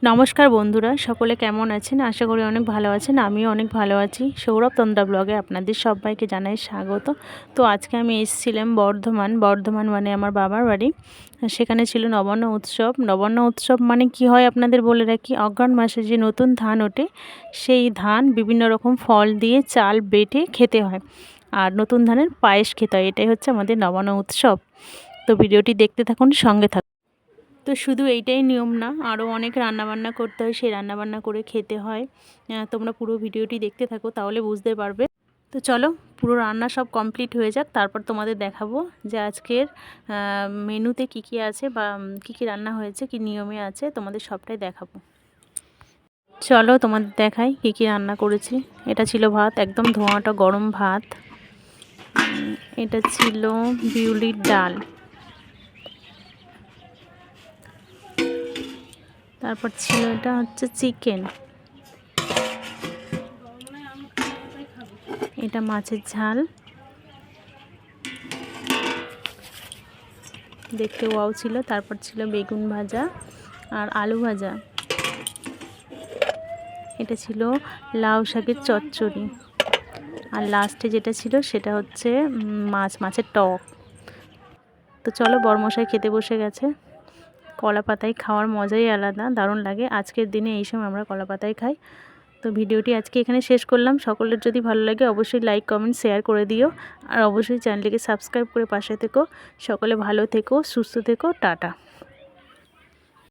নমস্কার বন্ধুরা, সকলে কেমন আছেন? আশা করি অনেক ভালো আছেন। আমিও অনেক ভালো আছি। সৌরভ তন্দ্রা ব্লগে আপনাদের সবাইকে জানাই স্বাগত। তো আজকে আমি এসেছিলাম বর্ধমান মানে আমার বাবার বাড়ি। সেখানে ছিল নবান্ন উৎসব। নবান্ন উৎসব মানে কি হয় আপনাদের বলে রাখি, অঘ্রাণ মাসে যে নতুন ধান ওঠে, সেই ধান বিভিন্ন রকম ফল দিয়ে চাল বেটে খেতে হয়, আর নতুন ধানের পায়েস খেতে হয়। এটাই হচ্ছে আমাদের নবান্ন উৎসব। তো ভিডিওটি দেখতে থাকুন, সঙ্গে থাকুন। তো শুধু এইটাই নিয়ম না, আরও অনেক রান্নাবান্না করতে হয়, সেই রান্নাবান্না করে খেতে হয়। তোমরা পুরো ভিডিওটি দেখতে থাকো, তাহলে বুঝতে পারবে। তো চলো, পুরো রান্না সব কমপ্লিট হয়ে যাক, তারপর তোমাদের দেখাবো যে আজকের মেনুতে কি কি আছে বা কি কি রান্না হয়েছে, কি নিয়মে আছে, তোমাদের সবটাই দেখাবো। চলো তোমাদের দেখাই কি কি রান্না করেছি। এটা ছিল ভাত, একদম ধোঁয়াটা গরম ভাত। এটা ছিল বিউলির ডাল। তারপর ছিল এটা হচ্ছে চিকেন। এটা মাছের ঝাল, দেখতে ওয়াও ছিল। তারপর ছিল বেগুন ভাজা আর আলু ভাজা। এটা ছিল লাউ শাকের চচ্চড়ি। আর লাস্টে যেটা ছিল সেটা হচ্ছে মাছের টক। তো চলো, বরমশাই খেতে বসে গেছে। কলা পাতায় খাওয়ার মজাই আলাদা, দারুণ লাগে। আজকের দিনে এই সময় আমরা কলা পাতায় খাই। তো ভিডিওটি আজকে এখানে শেষ করলাম। সকলের যদি ভালো লাগে অবশ্যই লাইক কমেন্ট শেয়ার করে দিও, আর অবশ্যই চ্যানেলটিকে সাবস্ক্রাইব করে পাশে থেকো। সকলে ভালো থেকো, সুস্থ থেকো, টাটা।